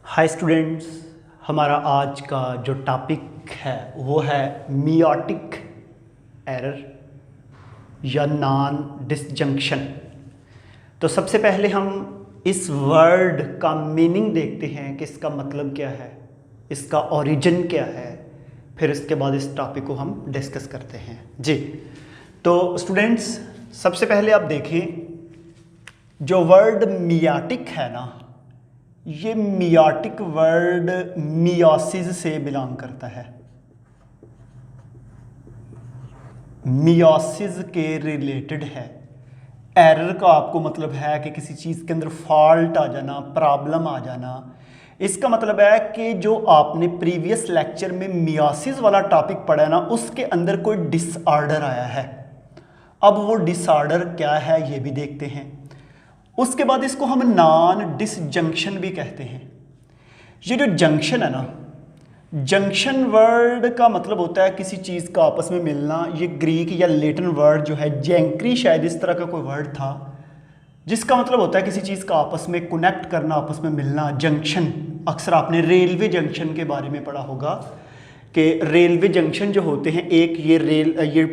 Hi students, हमारा आज का जो टॉपिक है वो है मियोटिक एरर या नॉन डिसजंक्शन। तो सबसे पहले हम इस वर्ड का मीनिंग देखते हैं कि इसका मतलब क्या है, इसका ओरिजिन क्या है, फिर इसके बाद इस टॉपिक को हम डिस्कस करते हैं जी। तो स्टूडेंट्स, सबसे पहले आप देखें, जो वर्ड मियाटिक है ना, ये मियाटिक वर्ड मियोसिस से बिलोंग करता है, मियोसिस के रिलेटेड है। एरर का आपको मतलब है कि किसी चीज़ के अंदर फॉल्ट आ जाना, प्रॉब्लम आ जाना। इसका मतलब है कि जो आपने प्रीवियस लेक्चर में मियोसिस वाला टॉपिक पढ़ा है ना, उसके अंदर कोई डिसऑर्डर आया है। अब वो डिसऑर्डर क्या है ये भी देखते हैं। उसके बाद इसको हम नॉन डिसजंक्शन भी कहते हैं। ये जो जंक्शन है ना, जंक्शन वर्ड का मतलब होता है किसी चीज़ का आपस में मिलना। ये ग्रीक या लेटिन वर्ड जो है, जेंक्री शायद इस तरह का कोई वर्ड था, जिसका मतलब होता है किसी चीज़ का आपस में कनेक्ट करना, आपस में मिलना। जंक्शन, अक्सर आपने रेलवे जंक्शन के बारे में पढ़ा होगा कि रेलवे जंक्शन जो होते हैं, एक ये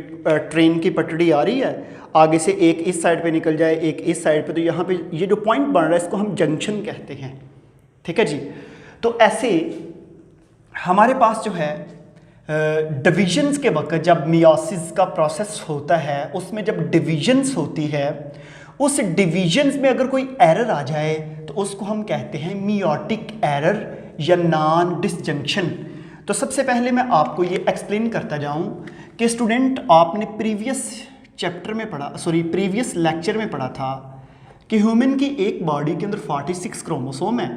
ट्रेन की पटड़ी आ रही है, आगे से एक इस साइड पे निकल जाए, एक इस साइड पे, तो यहाँ पे ये जो पॉइंट बन रहा है इसको हम जंक्शन कहते हैं। ठीक है जी। तो ऐसे हमारे पास जो है डिविजन्स के वक्त, जब मियोसिस का प्रोसेस होता है, उसमें जब डिविजन्स होती है, उस डिविजन्स में अगर कोई एरर आ जाए तो उसको हम कहते हैं मियोटिक एरर या नॉन डिसजंक्शन। तो सबसे पहले मैं आपको ये एक्सप्लेन करता जाऊं कि स्टूडेंट, आपने प्रीवियस लेक्चर में पढ़ा था कि ह्यूमन की एक बॉडी के अंदर 46 क्रोमोसोम है।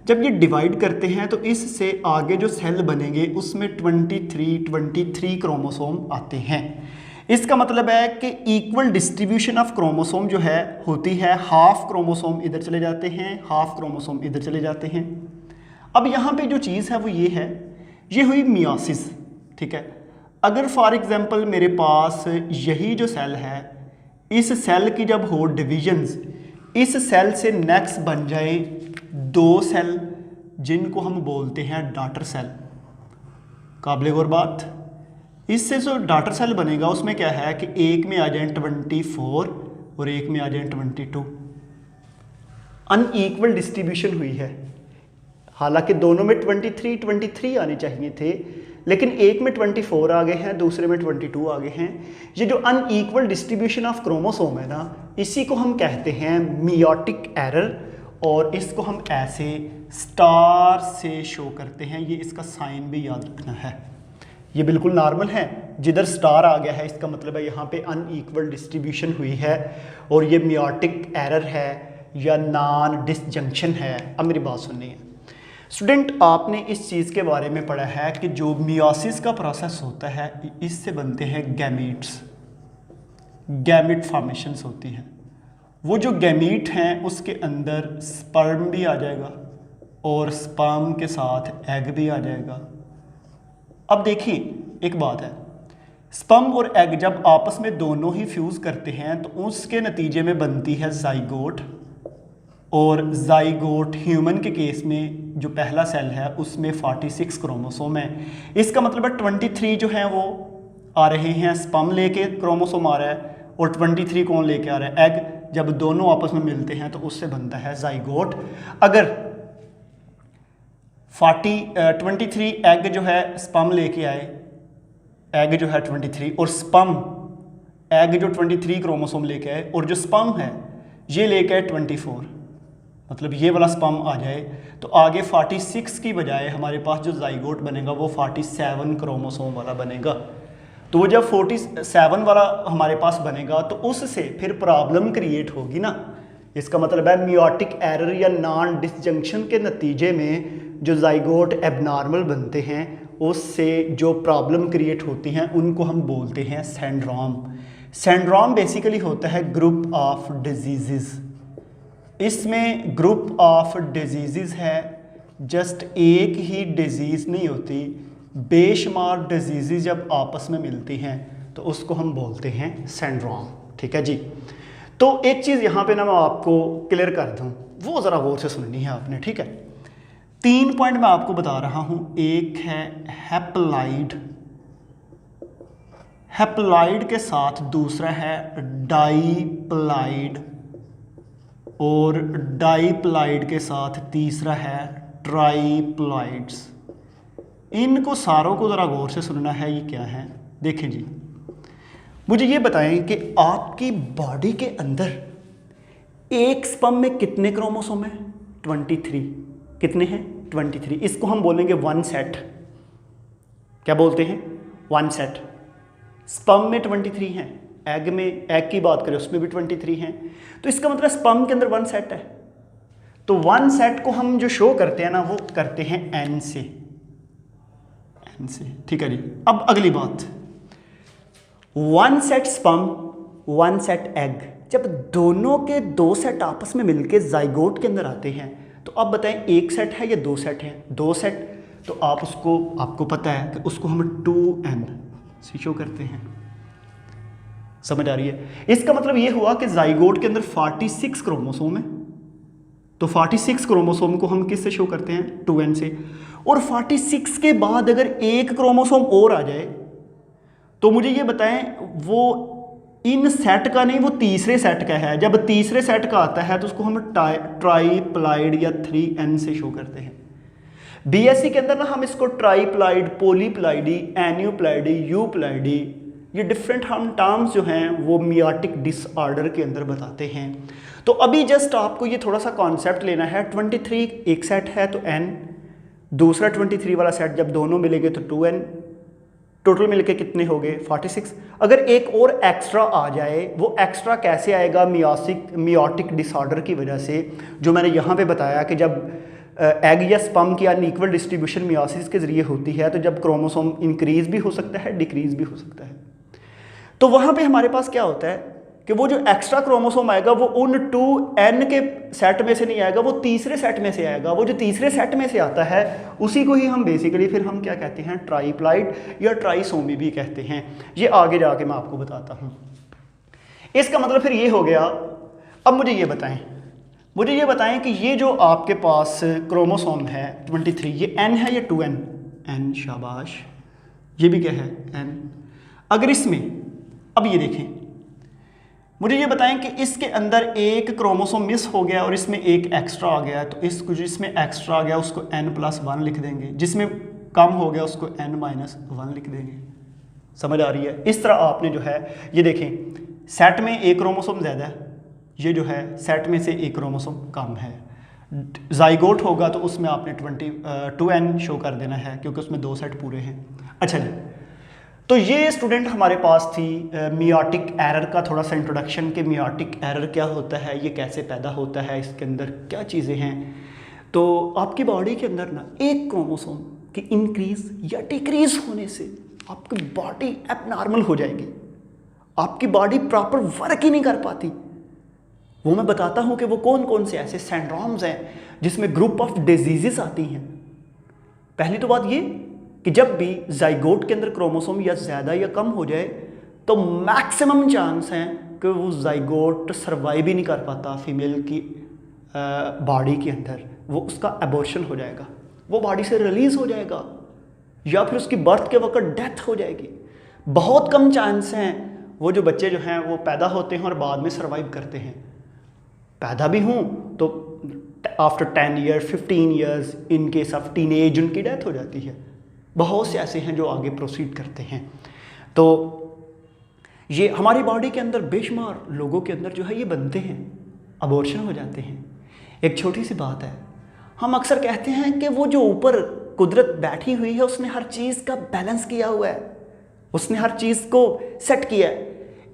जब ये डिवाइड करते हैं तो इससे आगे जो सेल बनेंगे उसमें 23 क्रोमोसोम आते हैं। इसका मतलब है कि इक्वल डिस्ट्रीब्यूशन ऑफ क्रोमोसोम जो है होती है, हाफ क्रोमोसोम इधर चले जाते हैं, हाफ क्रोमोसोम इधर चले जाते हैं। अब यहाँ पे जो चीज़ है वो ये है, ये हुई मियोसिस। ठीक है। अगर फॉर एग्जांपल मेरे पास यही जो सेल है, इस सेल की जब हो डिविजन्स, इस सेल से नेक्स्ट बन जाए दो सेल जिनको हम बोलते हैं डॉटर सेल। काबिल गौर बात, इससे जो डॉटर सेल बनेगा उसमें क्या है कि एक में आ जाए 24 और एक में आ जाए 22। अनईक्वल डिस्ट्रीब्यूशन हुई है। हालांकि दोनों में 23 आने चाहिए थे, लेकिन एक में 24 आ गए हैं, दूसरे में 22 आ गए हैं। ये जो अनईक्वल डिस्ट्रीब्यूशन ऑफ क्रोमोसोम है ना, इसी को हम कहते हैं मियोटिक एरर, और इसको हम ऐसे स्टार से शो करते हैं। ये इसका साइन भी याद रखना है। ये बिल्कुल नॉर्मल है, जिधर स्टार आ गया है इसका मतलब है यहाँ पे अनईक्वल डिस्ट्रीब्यूशन हुई है और ये मियोटिक एरर है या नॉन डिसजंक्शन है। अब मेरी बात सुनिए स्टूडेंट, आपने इस चीज़ के बारे में पढ़ा है कि जो मियोसिस का प्रोसेस होता है, इससे बनते हैं गैमीट्स, गैमीट फॉर्मेशंस होती हैं। वो जो गैमीट हैं उसके अंदर स्पर्म भी आ जाएगा और स्पर्म के साथ एग भी आ जाएगा। अब देखिए एक बात है, स्पर्म और एग जब आपस में दोनों ही फ्यूज़ करते हैं तो उसके नतीजे में बनती है जाइगोट। और जाइगोट ह्यूमन के केस में जो पहला सेल है उसमें 46 क्रोमोसोम है। इसका मतलब है 23 जो हैं वो आ रहे हैं, स्पर्म लेके क्रोमोसोम आ रहा है, और 23 कौन लेके आ रहा है, एग। जब दोनों आपस में मिलते हैं तो उससे बनता है जाइगोट। अगर 23 एग जो है स्पर्म लेके आए, एग जो है 23, और स्पर्म एग जो 23 क्रोमोसोम लेके आए, और जो स्पर्म है ये लेके आए 24, मतलब ये वाला स्पर्म आ जाए, तो आगे 46 की बजाय हमारे पास जो जाइगोट बनेगा वो 47 क्रोमोसोम वाला बनेगा। तो वो जब 47 वाला हमारे पास बनेगा तो उससे फिर प्रॉब्लम क्रिएट होगी ना। इसका मतलब है मियोटिक एरर या नॉन डिसजंक्शन के नतीजे में जो जाइगोट एबनॉर्मल बनते हैं, उससे जो प्रॉब्लम क्रिएट होती हैं उनको हम बोलते हैं सिंड्रोम। सिंड्रोम बेसिकली होता है ग्रुप ऑफ डिजीज़। इसमें ग्रुप ऑफ डिजीज़ है, जस्ट एक ही डिजीज़ नहीं होती, बेशुमार डिजीज़ जब आपस में मिलती हैं तो उसको हम बोलते हैं सिंड्रोम। ठीक है जी। तो एक चीज़ यहाँ पे ना मैं आपको क्लियर कर दूँ, वो ज़रा गौर से सुननी है आपने। ठीक है। 3 पॉइंट मैं आपको बता रहा हूं। एक है हैप्लॉइड, हैप्लॉइड के साथ दूसरा है डाइप्लॉइड, और डाइप्लॉइड के साथ तीसरा है ट्राइप्लॉइड्स। इनको सारों को ज़रा गौर से सुनना है। ये क्या है? देखें जी, मुझे ये बताएं कि आपकी बॉडी के अंदर एक स्पर्म में कितने क्रोमोसोम हैं? 23। कितने हैं? 23। इसको हम बोलेंगे 1 सेट। क्या बोलते हैं? 1 सेट। स्पर्म में 23 हैं, एग में, एग की बात करें उसमें भी 23 हैं, तो इसका मतलब स्पर्म के अंदर 1 सेट है। तो 1 सेट को हम जो शो करते हैं ना, वो करते हैं n से, n से। ठीक है जी। अब अगली बात, 1 सेट स्पर्म 1 सेट एग, जब दोनों के 2 सेट आपस में मिलके जाइगोट के अंदर आते हैं, तो अब बताएं 1 सेट है या 2 सेट है? 2 सेट। तो आप उसको, आपको पता है कि उसको हम 2n से शो करते हैं। समझ आ रही है? इसका मतलब ये हुआ कि जाइगोट के अंदर 46 क्रोमोसोम है, तो 46 क्रोमोसोम को हम किससे शो करते हैं? 2n से। और 46 के बाद अगर एक क्रोमोसोम और आ जाए, तो मुझे ये बताएं वो इन सेट का नहीं, वो तीसरे सेट का है। जब तीसरे सेट का आता है तो उसको हम ट्राइप्लॉइड या 3n से शो करते हैं। बीएससी के अंदर ना हम इसको ट्राइप्लॉइड, पॉलीप्लॉइडी, एन्यूप्लॉइडी, यूप्लॉइडी, ये डिफरेंट हम टर्म्स जो हैं वो मियोटिक डिसऑर्डर के अंदर बताते हैं। तो अभी जस्ट आपको ये थोड़ा सा कॉन्सेप्ट लेना है। 23 एक सेट है तो n, दूसरा 23 वाला सेट जब दोनों मिलेंगे तो 2n, टोटल मिलके कितने हो गए? 46। अगर एक और एक्स्ट्रा आ जाए, वो एक्स्ट्रा कैसे आएगा? मियोटिक डिसऑर्डर की वजह से, जो मैंने यहाँ पे बताया कि जब एग या स्पर्म की अनइक्वल डिस्ट्रीब्यूशन मियोसिस के जरिए होती है, तो जब क्रोमोसोम इंक्रीज भी हो सकता है, डिक्रीज भी हो सकता है। तो वहाँ पे हमारे पास क्या होता है कि वो जो एक्स्ट्रा क्रोमोसोम आएगा वो उन 2n के सेट में से नहीं आएगा, वो तीसरे सेट में से आएगा। वो जो तीसरे सेट में से आता है उसी को ही हम बेसिकली फिर हम क्या कहते हैं? ट्राइप्लॉइड या ट्राइसोमी भी कहते हैं। ये आगे जाके मैं आपको बताता हूँ। इसका मतलब फिर ये हो गया। अब मुझे ये बताएं कि ये जो आपके पास क्रोमोसोम है 23, ये n है या 2n? n, शाबाश। ये भी क्या है? n। अगर इसमें, अब ये देखें, मुझे ये बताएं कि इसके अंदर एक क्रोमोसोम मिस हो गया और इसमें एक एक्स्ट्रा आ गया है, तो इसको जिसमें एक्स्ट्रा आ गया उसको n+1 लिख देंगे, जिसमें कम हो गया उसको n-1 लिख देंगे। समझ आ रही है? इस तरह आपने जो है, ये देखें, सेट में एक क्रोमोसोम ज़्यादा है, ये जो है सेट में से एक क्रोमोसोम कम है। जाइगोट होगा तो उसमें आपने 2n शो कर देना है, क्योंकि उसमें 2 सेट पूरे हैं। अच्छा जी, तो ये स्टूडेंट हमारे पास थी मियोटिक एरर का थोड़ा सा इंट्रोडक्शन, कि मियोटिक एरर क्या होता है, ये कैसे पैदा होता है, इसके अंदर क्या चीज़ें हैं। तो आपकी बॉडी के अंदर ना एक क्रोमोसोम की इंक्रीज या डिक्रीज होने से आपकी बॉडी एबनॉर्मल हो जाएगी, आपकी बॉडी प्रॉपर वर्क ही नहीं कर पाती। वो मैं बताता हूँ कि वो कौन कौन से ऐसे सिंड्रोम्स हैं जिसमें ग्रुप ऑफ डिजीजेस आती हैं। पहली तो बात ये कि जब भी जाइगोट के अंदर क्रोमोसोम या ज़्यादा या कम हो जाए तो मैक्सिमम चांस हैं कि वो जाइगोट सर्वाइव ही नहीं कर पाता फीमेल की बॉडी के अंदर, वो उसका एबॉर्शन हो जाएगा, वो बॉडी से रिलीज़ हो जाएगा, या फिर उसकी बर्थ के वक्त डेथ हो जाएगी। बहुत कम चांस हैं वो जो बच्चे जो हैं वो पैदा होते हैं और बाद में सर्वाइव करते हैं। पैदा भी हों तो after 10 years 15 years in case of teenage उनकी डेथ हो जाती है। बहुत से ऐसे हैं जो आगे प्रोसीड करते हैं। तो ये हमारी बॉडी के अंदर बेशुमार लोगों के अंदर जो है ये बनते हैं, अबॉर्शन हो जाते हैं। एक छोटी सी बात है, हम अक्सर कहते हैं कि वो जो ऊपर कुदरत बैठी हुई है उसने हर चीज़ का बैलेंस किया हुआ है, उसने हर चीज़ को सेट किया है।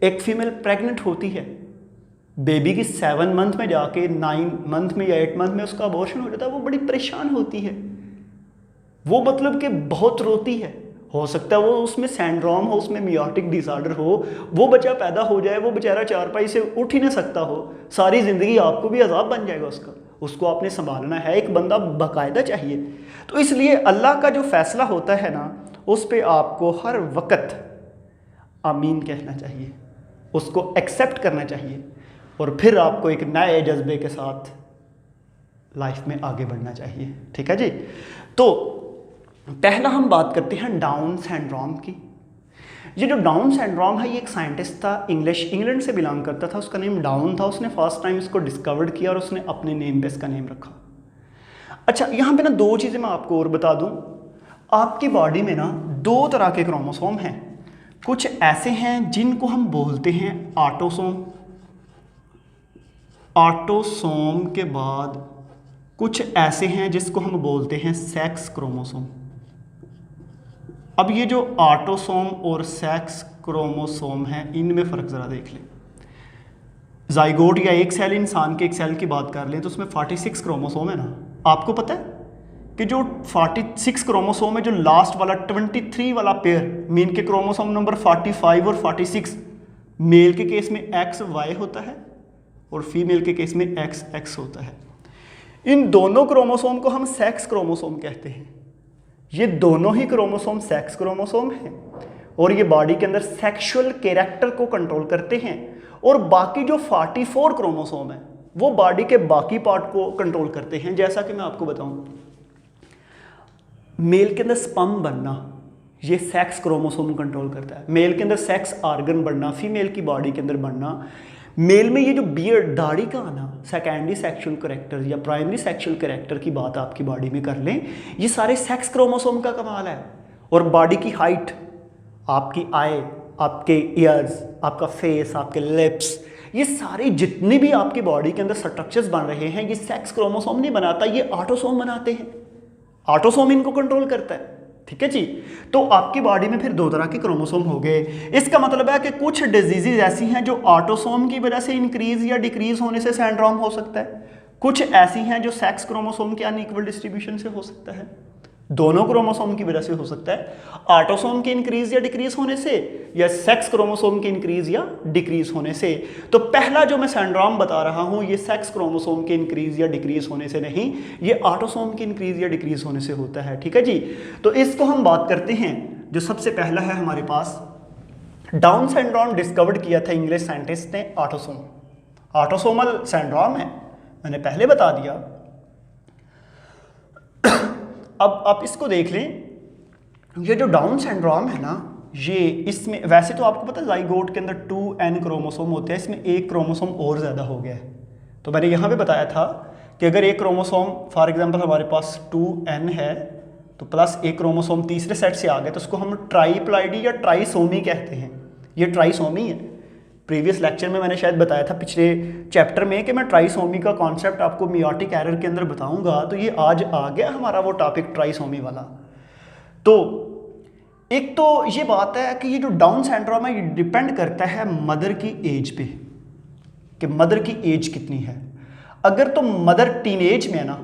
एक फीमेल प्रेग्नेंट होती है, बेबी की 7 मंथ में जाके 9 मंथ में या 8 मंथ में उसका अबॉर्शन हो जाता है। वो बड़ी परेशान होती है, वो मतलब कि बहुत रोती है। हो सकता है वो उसमें सिंड्रोम हो, उसमें मियोटिक डिसऑर्डर हो, वो बच्चा पैदा हो जाए, वो बेचारा चारपाई से उठ ही ना सकता हो, सारी ज़िंदगी आपको भी अजाब बन जाएगा उसका, उसको आपने संभालना है, एक बंदा बाकायदा चाहिए। तो इसलिए अल्लाह का जो फ़ैसला होता है ना, उस पर आपको हर वक्त आमीन कहना चाहिए, उसको एक्सेप्ट करना चाहिए, और फिर आपको एक नए जज्बे के साथ लाइफ में आगे बढ़ना चाहिए। ठीक है जी। तो पहला हम बात करते हैं डाउन सिंड्रोम की। ये जो डाउन सिंड्रोम है, ये एक साइंटिस्ट था, इंग्लैंड से बिलोंग करता था, उसका नेम डाउन था। उसने फर्स्ट टाइम इसको डिस्कवर्ड किया और उसने अपने नेम पे इसका नेम रखा। अच्छा, यहाँ पे ना दो चीज़ें मैं आपको और बता दूँ। आपकी बॉडी में ना दो तरह के क्रोमोसोम हैं। कुछ ऐसे हैं जिनको हम बोलते हैं ऑटोसोम। ऑटोसोम के बाद कुछ ऐसे हैं जिसको हम बोलते हैं सेक्स क्रोमोसोम। अब ये जो ऑटोसोम और सेक्स क्रोमोसोम है, इनमें फ़र्क ज़रा देख लें। जाइगोट या एक सेल इंसान के एक सेल की बात कर लें तो उसमें 46 क्रोमोसोम है ना। आपको पता है कि जो 46 क्रोमोसोम है, जो लास्ट वाला 23 वाला पेयर, मीन के क्रोमोसोम नंबर 45 और 46 मेल के केस में XY होता है और फीमेल के केस में XX होता है। इन दोनों क्रोमोसोम को हम सेक्स क्रोमोसोम कहते हैं। ये दोनों ही क्रोमोसोम सेक्स क्रोमोसोम हैं और ये बॉडी के अंदर सेक्सुअल कैरेक्टर को कंट्रोल करते हैं। और बाकी जो 44 क्रोमोसोम है वो बॉडी के बाकी पार्ट को कंट्रोल करते हैं। जैसा कि मैं आपको बताऊं, मेल के अंदर स्पर्म बनना ये सेक्स क्रोमोसोम कंट्रोल करता है। मेल के अंदर सेक्स ऑर्गन बनना, फीमेल की बॉडी के अंदर बनना। मेल में ये जो बियर्ड, दाढ़ी का आना, सेकेंडरी सेक्सुअल कैरेक्टर या प्राइमरी सेक्सुअल कैरेक्टर की बात आपकी बॉडी में कर लें, ये सारे सेक्स क्रोमोसोम का कमाल है। और बॉडी की हाइट, आपकी आई, आपके ईयर्स, आपका फेस, आपके लिप्स, ये सारे जितने भी आपकी बॉडी के अंदर स्ट्रक्चर्स बन रहे हैं, ये सेक्स क्रोमोसोम नहीं बनाता, ये ऑटोसोम बनाते हैं। ऑटोसोम इनको कंट्रोल करता है। ठीक है जी। तो आपकी बॉडी में फिर दो तरह के क्रोमोसोम हो गए। इसका मतलब है कि कुछ डिजीजेज ऐसी हैं जो ऑटोसोम की वजह से इंक्रीज या डिक्रीज होने से सिंड्रोम हो सकता है। कुछ ऐसी हैं जो सेक्स क्रोमोसोम के अनइक्वल डिस्ट्रीब्यूशन से हो सकता है। दोनों क्रोमोसोम की वजह से हो सकता है, ऑटोसोम के इंक्रीज या डिक्रीज होने से या सेक्स क्रोमोसोम के इंक्रीज या डिक्रीज होने से। तो पहला जो मैं सिंड्रोम बता रहा हूं, ये सेक्स क्रोमोसोम के इंक्रीज या डिक्रीज होने से नहीं, ये ऑटोसोम के इंक्रीज या डिक्रीज होने से होता है। ठीक है जी। तो इसको हम बात करते हैं। जो सबसे पहला है हमारे पास, डाउन सिंड्रोम डिस्कवर्ड किया था इंग्लिश साइंटिस्ट ने, ऑटोसोम। ऑटोसोमल सिंड्रोम है, मैंने पहले बता दिया। अब आप इसको देख लें, ये जो डाउन सिंड्रोम है ना, ये इसमें वैसे तो आपको पता है जाइगोट के अंदर 2N क्रोमोसोम होते हैं, इसमें एक क्रोमोसोम और ज़्यादा हो गया है। तो मैंने यहाँ पे बताया था कि अगर एक क्रोमोसोम फॉर एग्जांपल हमारे पास 2N है तो प्लस एक क्रोमोसोम तीसरे सेट से आ गया तो उसको हम ट्राइप्लॉइडी या ट्राइसोमी कहते हैं। ये ट्राइसोमी है। प्रीवियस लेक्चर में मैंने शायद बताया था पिछले चैप्टर में कि मैं ट्राइसोमी का कॉन्सेप्ट आपको मियोटिक एरर के अंदर बताऊंगा। तो ये आज आ गया हमारा वो टॉपिक ट्राइसोमी वाला। तो एक तो ये बात है कि ये जो डाउन सिंड्रोम है ये डिपेंड करता है मदर की एज पे, कि मदर की एज कितनी है। अगर तो मदर टीनेज में है ना,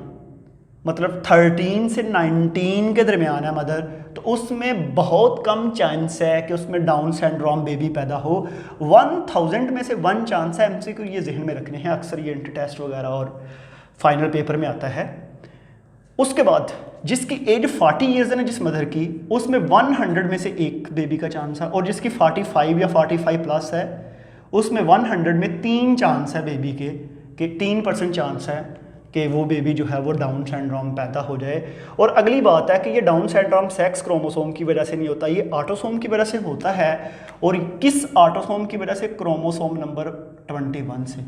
मतलब 13 से 19 के दरमियान है मदर, तो उसमें बहुत कम चांस है कि उसमें डाउन सिंड्रोम बेबी पैदा हो। 1000 में से 1 चांस है। एमसीक्यू ये जहन में रखने हैं, अक्सर ये इंटर टेस्ट वगैरह और फाइनल पेपर में आता है। उसके बाद जिसकी एज 40 ईयर्स है ना जिस मदर की, उसमें 100 में से 1 बेबी का चांस है। और जिसकी 45 या 45 प्लस है उसमें 100 में 3 चांस है बेबी के, कि 3% चांस है कि वो बेबी जो है वो डाउन सिंड्रोम पैदा हो जाए। और अगली बात है कि ये डाउन सिंड्रोम सेक्स क्रोमोसोम की वजह से नहीं होता, ये ऑटोसोम की वजह से होता है। और किस ऑटोसोम की वजह से? क्रोमोसोम नंबर 21 से।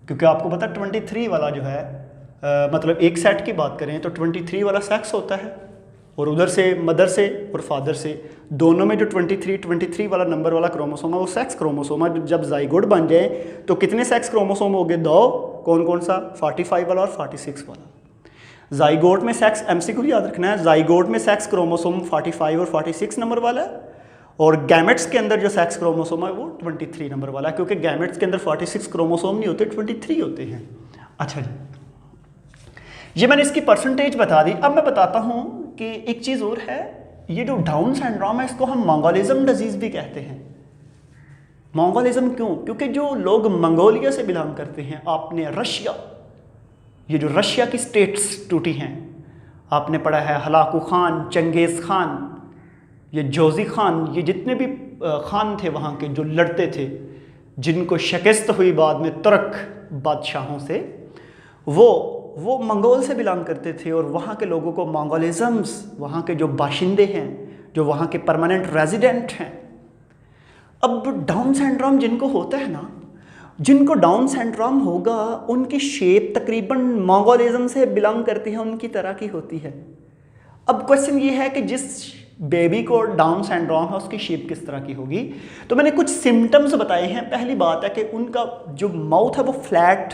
क्योंकि आपको पता है 23 वाला जो है मतलब एक सेट की बात करें तो 23 वाला सेक्स होता है और उधर से मदर से और फादर से दोनों में जो 23 वाला नंबर वाला क्रोमोसोम है वो सेक्स क्रोमोसोम है। जब जाइगोट बन जाए तो कितने सेक्स क्रोमोसोम हो गए? 2। कौन कौन सा? 45 वाला और 46 वाला। जाइगोट में सेक्स, एमसीक्यू याद रखना है, जाइगोट में सेक्स क्रोमोसोम 45 और 46 नंबर वाला है और गैमेट्स के अंदर जो सेक्स क्रोमोसोम है वो 23 नंबर वाला है। क्योंकि गैमेट्स के अंदर 46 क्रोमोसोम नहीं होते, 23 होते हैं। अच्छा जी, ये मैंने इसकी परसेंटेज बता दी। अब मैं बताता हूँ कि एक चीज़ और है, ये जो डाउन सिंड्रोम है इसको हम मंगोलिज्म डिजीज़ भी कहते हैं। मंगोलिज्म क्यों? क्योंकि जो लोग मंगोलिया से बिलोंग करते हैं, आपने रशिया, ये जो रशिया की स्टेट्स टूटी हैं, आपने पढ़ा है हलाकू खान, चंगेज़ खान, ये जोजी खान, ये जितने भी खान थे वहाँ के जो लड़ते थे, जिनको शिकस्त हुई बाद में तुर्क बादशाहों से, वो वो मंगोल से बिलोंग करते थे और वहाँ के लोगों को मंगोलिज्म्स, वहाँ के जो बाशिंदे हैं, जो वहाँ के परमानेंट रेजिडेंट हैं। अब डाउन सिंड्रोम जिनको होता है ना, जिनको डाउन सिंड्रोम होगा उनकी शेप तकरीबन मंगोलिज्म से बिलोंग करती है, उनकी तरह की होती है। अब क्वेश्चन ये है कि जिस बेबी को डाउन सिंड्रोम है उसकी शेप किस तरह की होगी। तो मैंने कुछ सिम्टम्स बताए हैं। पहली बात है कि उनका जो माउथ है वो फ्लैट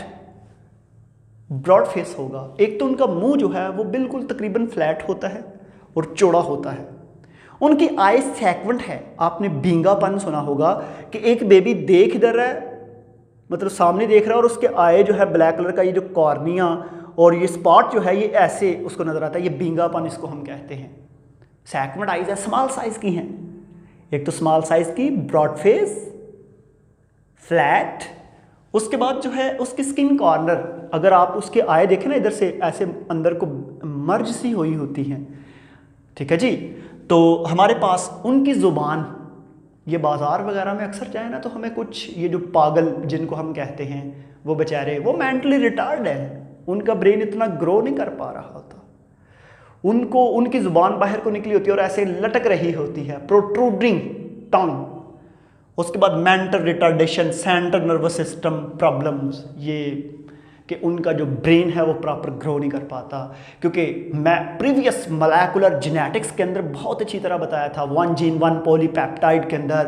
ब्रॉड फेस होगा। एक तो उनका मुंह जो है वो बिल्कुल तकरीबन फ्लैट होता है और चौड़ा होता है। उनकी आई सेगमेंट है। आपने बींगापन सुना होगा कि एक बेबी देख इधर रहा है, मतलब सामने देख रहा है, और उसके आए जो है ब्लैक कलर का, ये जो कॉर्निया और ये स्पॉट जो है ये ऐसे उसको नजर आता है, ये बींगापन इसको हम कहते हैं। सेगमेंट आइज है, स्मॉल साइज की हैं। एक तो स्मॉल साइज की, ब्रॉड फेस, फ्लैट। उसके बाद जो है उसकी स्किन कॉर्नर, अगर आप उसके आए देखें ना इधर से ऐसे अंदर को मर्ज सी हुई होती हैं, ठीक है जी। तो हमारे पास उनकी ज़ुबान, ये बाज़ार वगैरह में अक्सर जाए ना तो हमें कुछ ये जो पागल जिनको हम कहते हैं वो बेचारे वो मेंटली रिटार्ड है, उनका ब्रेन इतना ग्रो नहीं कर पा रहा होता, उनको उनकी ज़ुबान बाहर को निकली होती है और ऐसे लटक रही होती है, प्रोट्रूडिंग टंग। उसके बाद mental retardation, central nervous system problems, ये कि उनका जो ब्रेन है वो प्रॉपर ग्रो नहीं कर पाता। क्योंकि मैं प्रीवियस मोलेकुलर जेनेटिक्स के अंदर बहुत अच्छी तरह बताया था, 1 जीन 1 पॉलीपेप्टाइड के अंदर,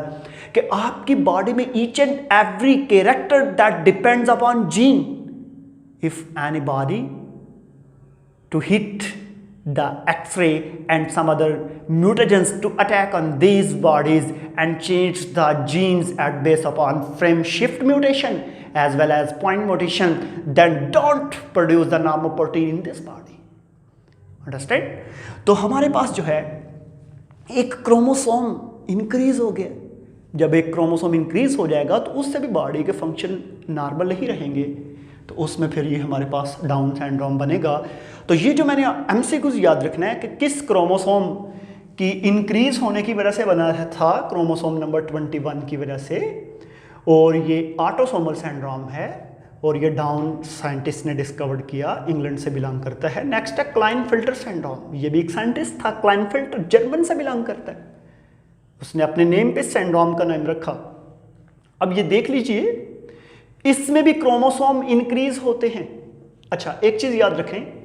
कि आपकी बॉडी में each and every character that depends upon gene, if anybody to hit the X-ray and some other mutagens to attack on these bodies and change the genes at base upon frame shift mutation as well as point mutation, then don't produce the normal protein in this body. Understand? तो हमारे पास जो है एक chromosome increase हो गया। जब एक chromosome increase हो जाएगा तो उससे भी बॉडी के फंक्शन नॉर्मल नहीं रहेंगे, तो उसमें फिर ये हमारे पास डाउन सिंड्रोम बनेगा। तो ये जो मैंने एमसीक्यूज याद रखना है कि किस क्रोमोसोम की इंक्रीज होने की वजह से बना था, क्रोमोसोम नंबर 21 की वजह से, और ये ऑटोसोमल सिंड्रोम है, और ये डाउन साइंटिस्ट ने डिस्कवर्ड किया, इंग्लैंड से बिलोंग करता है। नेक्स्ट है क्लाइनफिल्टर सिंड्रोम। ये भी एक साइंटिस्ट था, क्लाइनफिल्टर, जर्मन से बिलोंग करता है, उसने अपने नेम पे सिंड्रोम का नाम रखा। अब ये देख लीजिए, इसमें भी क्रोमोसोम इंक्रीज होते हैं। अच्छा, एक चीज याद रखें,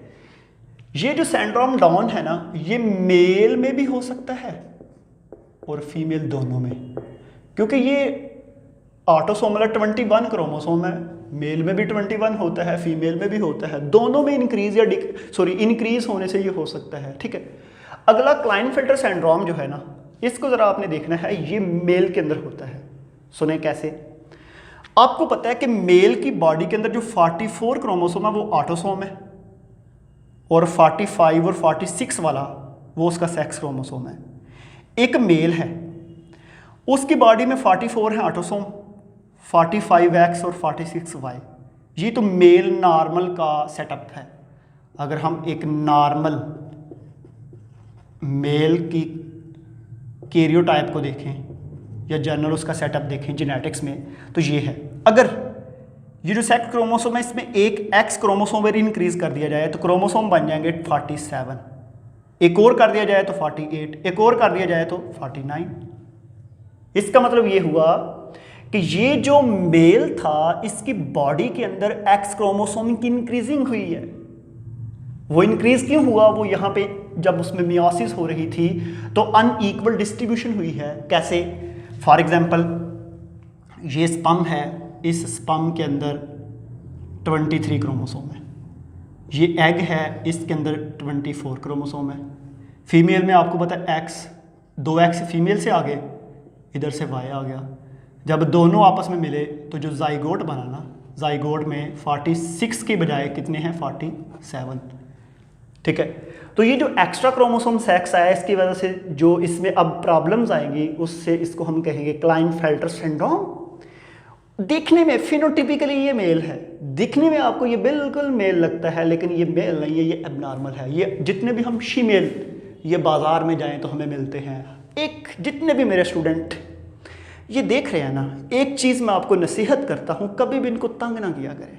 ये जो सिंड्रोम डाउन है ना, ये मेल में भी हो सकता है और फीमेल दोनों में, क्योंकि ये ऑटोसोमल 21 क्रोमोसोम है, मेल में भी 21 होता है, फीमेल में भी होता है, दोनों में इंक्रीज या इंक्रीज होने से ये हो सकता है। ठीक है, अगला क्लाइनफिल्टर सिंड्रोम जो है ना, इसको जरा आपने देखना है, ये मेल के अंदर होता है। सुने कैसे? आपको पता है कि मेल की बॉडी के अंदर जो 44 क्रोमोसोम है वो ऑटोसोम है, और 45 और 46 वाला वो उसका सेक्स क्रोमोसोम है। एक मेल है, उसकी बॉडी में 44 है ऑटोसोम, 45X और 46Y। ये तो मेल नॉर्मल का सेटअप है। अगर हम एक नॉर्मल मेल की कैरियोटाइप को देखें या जनरल उसका सेटअप देखें जेनेटिक्स में, तो ये है। अगर ये जो सेक्स क्रोमोसोम है इसमें एक X क्रोमोसोम पर इंक्रीज कर दिया जाए तो क्रोमोसोम बन जाएंगे 47, एक और कर दिया जाए तो 48, एक और कर दिया जाए तो 49। इसका मतलब ये हुआ कि ये जो मेल था इसकी बॉडी के अंदर X क्रोमोसोम की इंक्रीजिंग हुई है। वो इंक्रीज क्यों हुआ? वो यहाँ पे जब उसमें मियोसिस हो रही थी तो अनइक्वल डिस्ट्रीब्यूशन हुई है। कैसे? फॉर एग्जाम्पल, ये स्पर्म है, इस स्पर्म के अंदर 23 क्रोमोसोम है, ये एग है, इसके अंदर 24 क्रोमोसोम है। फीमेल में आपको पता है X, 2X फीमेल से आ गए, इधर से Y आ गया। जब दोनों आपस में मिले तो जो जाइगोट बना ना, जाइगोट में 46 के बजाय कितने हैं? 47। ठीक है, तो ये जो एक्स्ट्रा क्रोमोसोम सेक्स आया इसकी वजह से जो इसमें अब प्रॉब्लम्स आएंगी, उससे इसको हम कहेंगे क्लाइनफेल्टर सिंड्रोम। दिखने में फिनोटिपिकली ये मेल है, दिखने में आपको ये बिल्कुल मेल लगता है, लेकिन ये मेल नहीं है, ये एबनॉर्मल है। ये जितने भी हम शीमेल ये बाजार में जाएं तो हमें मिलते हैं। एक जितने भी मेरे स्टूडेंट ये देख रहे हैं ना, एक चीज़ मैं आपको नसीहत करता हूँ, कभी भी इनको तंग ना किया करें।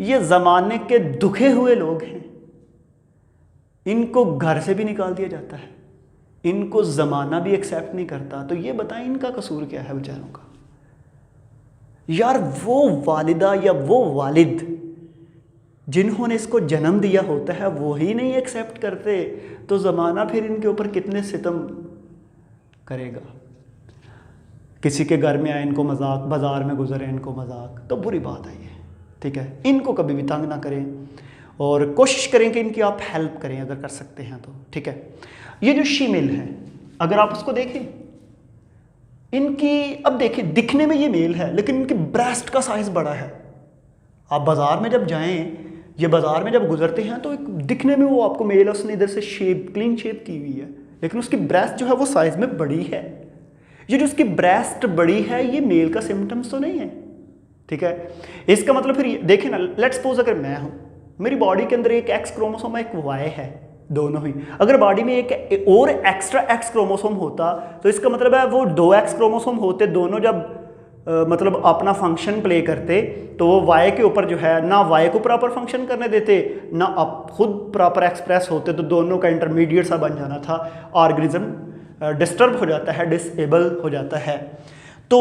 ये ज़माने के दुखे हुए लोग हैं, इनको घर से भी निकाल दिया जाता है, इनको ज़माना भी एक्सेप्ट नहीं करता। तो ये बताएं इनका कसूर क्या है बेचारों का। यार वो वालिदा या वो वालिद जिन्होंने इसको जन्म दिया होता है वो ही नहीं एक्सेप्ट करते, तो ज़माना फिर इनके ऊपर कितने सितम करेगा। किसी के घर में आए इनको मजाक, बाज़ार में गुजरे इनको मजाक, तो बुरी बात है ये, ठीक है। इनको कभी भी तंग ना करें और कोशिश करें कि इनकी आप हेल्प करें अगर कर सकते हैं तो, ठीक है। ये जो शीमेल है अगर आप उसको देखें, इनकी अब देखें दिखने में ये मेल है लेकिन इनकी ब्रेस्ट का साइज़ बड़ा है। आप बाज़ार में जब जाएं, ये बाज़ार में जब गुजरते हैं तो एक दिखने में वो आपको मेल है, उसने इधर से शेप क्लीन शेप की हुई है, लेकिन उसकी ब्रेस्ट जो है वो साइज़ में बड़ी है। ये जो उसकी ब्रेस्ट बड़ी है ये मेल का सिम्टम्स तो नहीं है, ठीक है। इसका मतलब फिर देखें ना, लेट्स सपोज अगर मैं हूँ, मेरी बॉडी के अंदर एक एक्स क्रोमोसोम एक वाई है, दोनों ही। अगर बॉडी में एक और एक्स्ट्रा एक्स क्रोमोसोम होता तो इसका मतलब है वो 2 एक्स क्रोमोसोम होते, दोनों जब मतलब अपना फंक्शन प्ले करते तो वो वाई के ऊपर जो है ना वाई को प्रॉपर फंक्शन करने देते ना आप खुद प्रॉपर एक्सप्रेस होते, तो दोनों का इंटरमीडिएट सा बन जाना था, ऑर्गेनिज्म डिस्टर्ब हो जाता है, डिसेबल हो जाता है। तो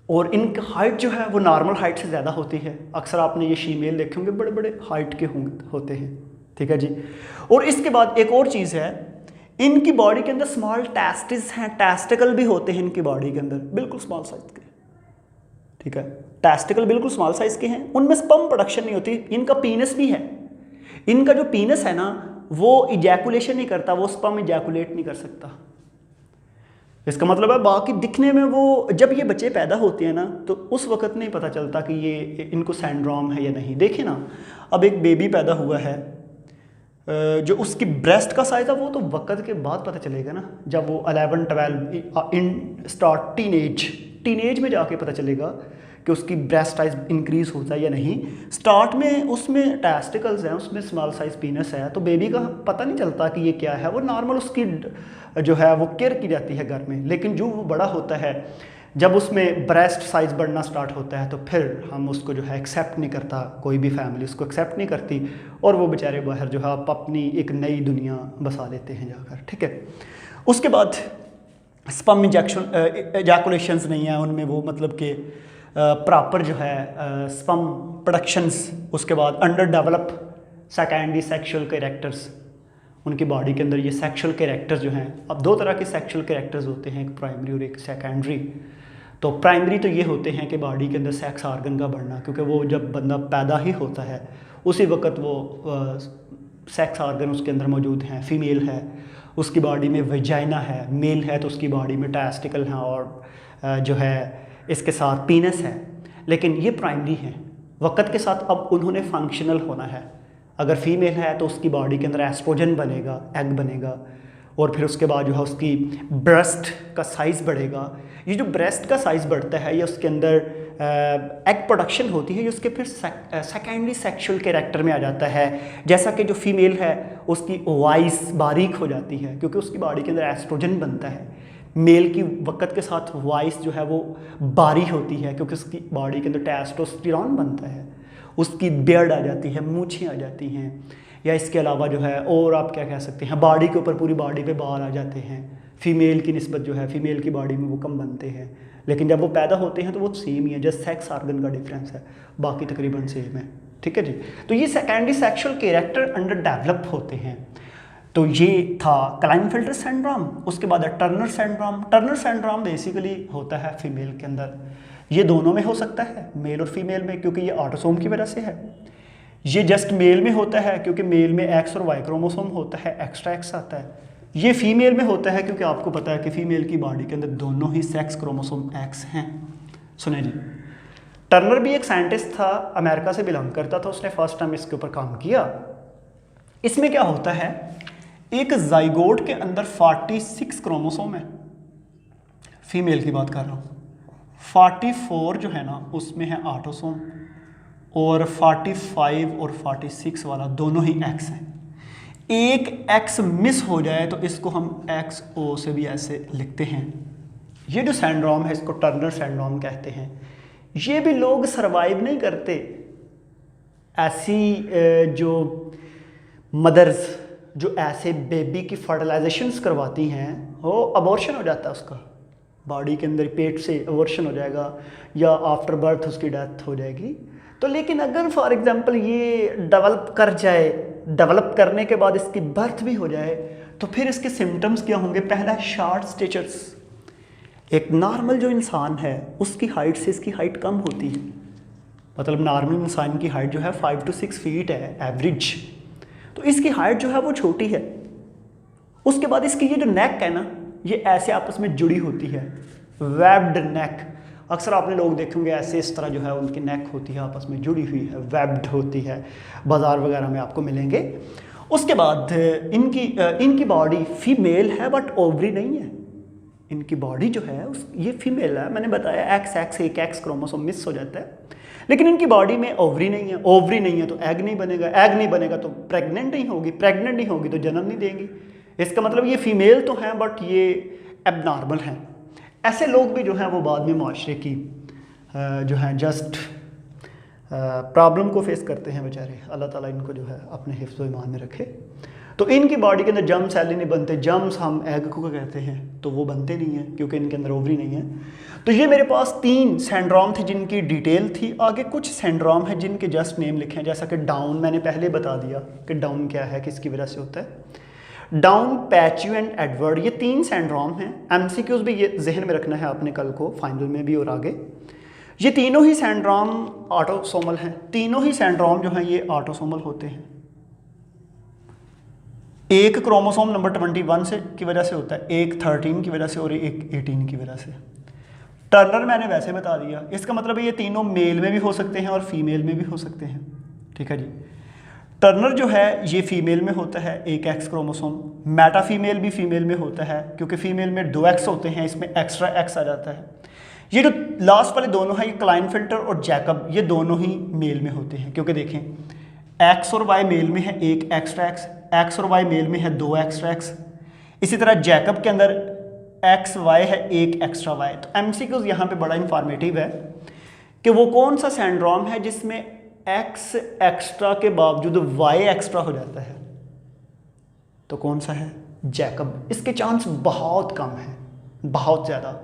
और इनकी हाइट जो है वो नॉर्मल हाइट से ज़्यादा होती है। अक्सर आपने ये फीमेल देखे होंगे बड़े बड़े हाइट के होते हैं, ठीक है जी। और इसके बाद एक और चीज़ है, इनकी बॉडी के अंदर स्मॉल टेस्टिस हैं, टेस्टिकल भी होते हैं इनकी बॉडी के अंदर, बिल्कुल स्मॉल साइज के, ठीक है। टेस्टिकल बिल्कुल स्मॉल साइज के हैं, उनमें स्पर्म प्रोडक्शन नहीं होती। इनका पीनस भी है, इनका जो पीनस है ना वो इजैकुलेशन नहीं करता, वो स्पर्म इजैकुलेट नहीं कर सकता। इसका मतलब है बाकी दिखने में वो, जब ये बच्चे पैदा होते हैं ना तो उस वक्त नहीं पता चलता कि ये इनको सिंड्रोम है या नहीं। देखें ना, अब एक बेबी पैदा हुआ है, जो उसकी ब्रेस्ट का साइज़ है वो तो वक्त के बाद पता चलेगा ना, जब वो 11-12 इन स्टार्ट टीनेज में जाके पता चलेगा कि उसकी ब्रेस्ट साइज इंक्रीज होता है या नहीं। स्टार्ट में उसमें टेस्टिकल्स हैं, उसमें स्मॉल साइज पीनस है, तो बेबी का पता नहीं चलता कि ये क्या है, वो नॉर्मल उसकी जो है वो केयर की जाती है घर में। लेकिन जो वो बड़ा होता है, जब उसमें ब्रेस्ट साइज बढ़ना स्टार्ट होता है तो फिर हम उसको जो है एक्सेप्ट नहीं करता, कोई भी फैमिली उसको एक्सेप्ट नहीं करती और वो बेचारे बाहर जो है आप अपनी एक नई दुनिया बसा लेते हैं जाकर, ठीक है। उसके बाद स्पर्म इजैकुलेशंस नहीं है उनमें, वो मतलब कि प्रॉपर जो है स्पर्म प्रोडक्शंस। उसके बाद under develop secondary sexual characters, उनकी बॉडी के अंदर ये सेक्सुअल कैरेक्टर्स जो हैं, अब 2 तरह के सेक्सुअल कैरेक्टर्स होते हैं, एक प्राइमरी और एक सेकेंडरी। तो प्राइमरी तो ये होते हैं कि बॉडी के अंदर सेक्स ऑर्गन का बढ़ना, क्योंकि वो जब बंदा पैदा ही होता है उसी वक्त वो सेक्स ऑर्गन उसके अंदर मौजूद हैं। फीमेल है उसकी बॉडी में वेजाइना है, मेल है तो उसकी बॉडी में टेस्टिकल हैं और जो है इसके साथ पीनस है। लेकिन ये प्राइमरी हैं, वक्त के साथ अब उन्होंने फंक्शनल होना है। अगर फीमेल है तो उसकी बॉडी के अंदर एस्ट्रोजन बनेगा, एग बनेगा, और फिर उसके बाद जो है उसकी ब्रेस्ट का साइज़ बढ़ेगा। ये जो ब्रेस्ट का साइज़ बढ़ता है ये उसके अंदर एग प्रोडक्शन होती है, ये उसके फिर सेकेंडरी सेक्सुअल कैरेक्टर में आ जाता है। जैसा कि जो फीमेल है उसकी वॉइस बारीक हो जाती है क्योंकि उसकी बॉडी के अंदर एस्ट्रोजन बनता है। मेल की वक्त के साथ वॉइस जो है वो बारीक होती है क्योंकि उसकी बॉडी के अंदर टेस्टोस्टेरोन बनता है। उसकी बियर्ड आ जाती है, मूछें आ जाती हैं, या इसके अलावा जो है और आप क्या कह सकते हैं, बॉडी के ऊपर पूरी बॉडी पे बाल आ जाते हैं। फीमेल की निस्बत जो है फीमेल की बॉडी में वो कम बनते हैं, लेकिन जब वो पैदा होते हैं तो वो सेम ही है, जस्ट सेक्स ऑर्गन का डिफरेंस है, बाकी तकरीबन सेम है, ठीक है जी। तो ये secondary sexual character under develop होते हैं। तो ये था क्लाइनफिल्टर सिंड्रोम। उसके बाद है Turner syndrome. Turner syndrome basically होता है फीमेल के अंदर, ये दोनों में हो सकता है, मेल और फीमेल में, क्योंकि ये ऑटोसोम की वजह से है। ये जस्ट मेल में होता है क्योंकि मेल में एक्स और वाई क्रोमोसोम होता है, एक्स्ट्रा एक्स आता है। ये फीमेल में होता है क्योंकि आपको पता है कि फीमेल की बॉडी के अंदर दोनों ही सेक्स क्रोमोसोम एक्स हैं। सुने जी, टर्नर भी एक साइंटिस्ट था, अमेरिका से बिलोंग करता था, उसने फर्स्ट टाइम इसके ऊपर काम किया। इसमें क्या होता है, एक जाइगोट के अंदर 46 क्रोमोसोम है, फीमेल की बात कर रहा हूँ। 44 जो है ना उसमें है ऑटोसोम, और 45 और 46 वाला दोनों ही एक्स हैं। एक एक्स मिस हो जाए तो इसको हम XO से भी ऐसे लिखते हैं। ये जो सिंड्रोम है इसको टर्नर सिंड्रोम कहते हैं। ये भी लोग सरवाइव नहीं करते, ऐसी जो मदर्स जो ऐसे बेबी की फर्टिलाइजेशंस करवाती हैं वो अबॉर्शन हो जाता है, उसका बॉडी के अंदर पेट से अबॉर्शन हो जाएगा या आफ्टर बर्थ उसकी डेथ हो जाएगी। तो लेकिन अगर फॉर एग्जांपल ये डेवलप कर जाए, डेवलप करने के बाद इसकी बर्थ भी हो जाए, तो फिर इसके सिम्टम्स क्या होंगे? पहला शॉर्ट स्टेचर्स। एक नॉर्मल जो इंसान है उसकी हाइट से इसकी हाइट कम होती है, मतलब नॉर्मल इंसान की हाइट जो है 5 to 6 फीट है एवरेज, तो इसकी हाइट जो है वो छोटी है। उसके बाद इसकी ये जो नेक है ना, ये ऐसे आपस में जुड़ी होती है, वेब्ड नेक। अक्सर आपने लोग देखेंगे ऐसे इस तरह जो है उनकी नेक होती है, आपस में जुड़ी हुई है, वेब्ड होती है, बाज़ार वगैरह में आपको मिलेंगे। उसके बाद इनकी बॉडी फीमेल है बट ओवरी नहीं है। इनकी बॉडी जो है ये फीमेल है, मैंने बताया XX एक X क्रोमोसोम मिस हो जाता है, लेकिन इनकी बॉडी में ओवरी नहीं है। ओवरी नहीं है तो एग नहीं बनेगा, एग नहीं बनेगा तो प्रेग्नेंट नहीं होगी, प्रेग्नेंट नहीं होगी तो जन्म नहीं देंगी। इसका मतलब ये फीमेल तो हैं बट ये एबनॉर्मल हैं। ऐसे लोग भी जो हैं वो बाद में माशरे की जो हैं जस्ट प्रॉब्लम को फेस करते हैं बेचारे। अल्लाह ताला इनको जो है अपने हिफ्ज़ व ईमान में रखे। तो इनकी बॉडी के अंदर जर्म सेल ही नहीं बनते। जर्म्स हम एग को कहते हैं, तो वो बनते नहीं हैं क्योंकि इनके अंदर ओवरी नहीं है। तो ये मेरे पास 3 सिंड्रोम थे जिनकी डिटेल थी। आगे कुछ सिंड्रोम है जिनके जस्ट नेम लिखे हैं, जैसा कि डाउन मैंने पहले बता दिया कि डाउन क्या है, किसकी वजह से होता है। डाउन, पैचू एंड एडवर्ड, ये 3 सिंड्रोम हैं। MCQs भी ये जहन में रखना है आपने कल को फाइनल में भी और आगे। ये तीनों ही सिंड्रोम ऑटोसोमल हैं। तीनों ही सिंड्रोम जो हैं ये ऑटोसोमल होते हैं। एक क्रोमोसोम नंबर 21 से की वजह से होता है, एक 13 की वजह से और एक 18 की वजह से। टर्नर मैंने वैसे बता दिया, इसका मतलब ये तीनों मेल में भी हो सकते हैं और फीमेल में भी हो सकते हैं। ठीक है जी। टर्नर जो है ये फीमेल में होता है, एक X क्रोमोसोम। मेटा फीमेल भी फीमेल में होता है क्योंकि फीमेल में 2 X होते हैं, इसमें एक्स्ट्रा X आ जाता है। ये जो लास्ट वाले दोनों हैं, ये क्लाइनफिल्टर और जैकब, ये दोनों ही मेल में होते हैं क्योंकि देखें X और Y मेल में है एक एक्स्ट्रा X और Y मेल में है 2 एक्स्ट्रा X। इसी तरह जैकब के अंदर XY है एक एक्स्ट्रा Y। तो MCQs यहाँ पे बड़ा इंफॉर्मेटिव है कि वो कौन सा सिंड्रोम है जिसमें X एक्स्ट्रा के बावजूद Y एक्स्ट्रा हो जाता है, तो कौन सा है? जैकब। इसके चांस बहुत कम हैं, बहुत ज़्यादा।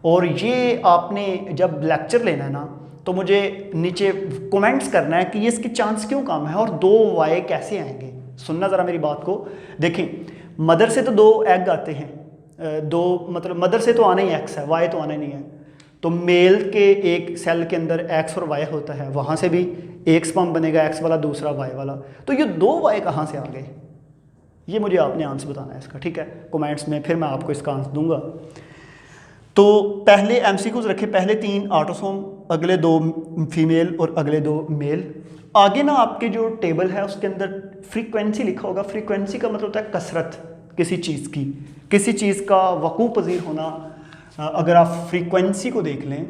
और ये आपने जब लेक्चर लेना है ना तो मुझे नीचे कमेंट्स करना है कि ये इसके चांस क्यों कम है और 2 Y कैसे आएंगे। सुनना ज़रा मेरी बात को। देखें, मदर से तो 2 एग आते हैं, 2 मतलब मदर से तो आना ही X है, Y तो आना ही नहीं है। तो मेल के एक सेल के अंदर X और Y होता है, वहाँ से भी एक स्पर्म बनेगा X वाला, दूसरा Y वाला। तो ये 2 Y कहाँ से आ गए, ये मुझे आपने आंसर बताना है इसका। ठीक है, कमेंट्स में फिर मैं आपको इसका आंसर दूंगा। तो पहले MCQs रखे, पहले 3 ऑटोसोम, अगले 2 फीमेल और अगले 2 मेल। आगे ना आपके जो टेबल है उसके अंदर फ्रीक्वेंसी लिखा होगा। फ्रीक्वेंसी का मतलब होता है कसरत किसी चीज़ की, किसी चीज़ का वकूफ़ पज़ीर होना। अगर आप फ्रीक्वेंसी को देख लें,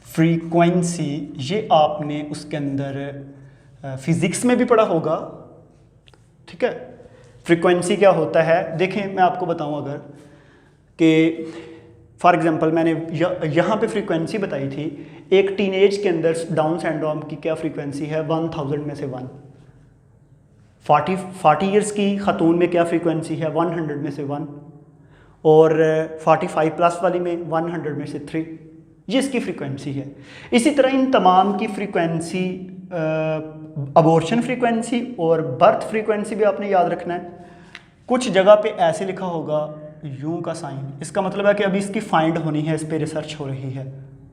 फ्रीक्वेंसी ये आपने उसके अंदर फिज़िक्स में भी पढ़ा होगा। ठीक है, फ्रीक्वेंसी क्या होता है देखें, मैं आपको बताऊं अगर कि फॉर एग्जांपल मैंने यहाँ पे फ्रीक्वेंसी बताई थी। एक टीनेज के अंदर डाउन सिंड्रोम की क्या फ्रीक्वेंसी है? 1000 में से 1। 40 इयर्स की खातून में क्या फ्रीक्वेंसी है? 100 में से 1। और 45 प्लस वाली में 100 में से 3। ये इसकी फ्रीक्वेंसी है। इसी तरह इन तमाम की फ्रीक्वेंसी, अबॉर्शन फ्रीक्वेंसी और बर्थ फ्रीक्वेंसी भी आपने याद रखना है। कुछ जगह पे ऐसे लिखा होगा यूं का साइन, इसका मतलब है कि अभी इसकी फाइंड होनी है, इस पर रिसर्च हो रही है।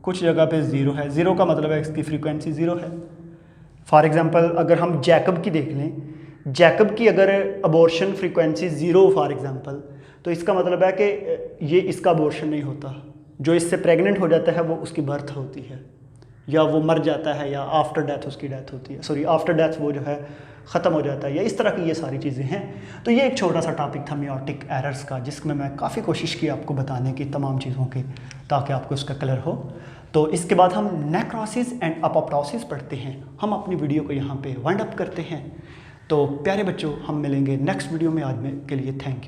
कुछ जगह पे 0 है, 0 का मतलब है इसकी फ्रीक्वेंसी 0 है। फॉर एग्जांपल अगर हम जैकब की देख लें, जैकब की अगर अबॉर्शन फ्रीक्वेंसी 0 फॉर एग्जांपल, तो इसका मतलब है कि ये इसका अबॉर्शन नहीं होता। जो इससे प्रेग्नेंट हो जाता है वो उसकी बर्थ होती है, या वो मर जाता है, या आफ्टर डेथ उसकी डेथ होती है। सॉरी, आफ्टर डेथ वो जो है ख़त्म हो जाता है, या इस तरह की ये सारी चीज़ें हैं। तो ये एक छोटा सा टॉपिक था मियोटिक एरर्स का, जिसमें मैं काफ़ी कोशिश की आपको बताने की तमाम चीज़ों की, ताकि आपको इसका क्लियर हो। तो इसके बाद हम नेक्रोसिस एंड अपोप्टोसिस पढ़ते हैं। हम अपनी वीडियो को यहाँ पे वाइंड अप करते हैं। तो प्यारे बच्चों, हम मिलेंगे नेक्स्ट वीडियो में। आज में के लिए थैंक यू।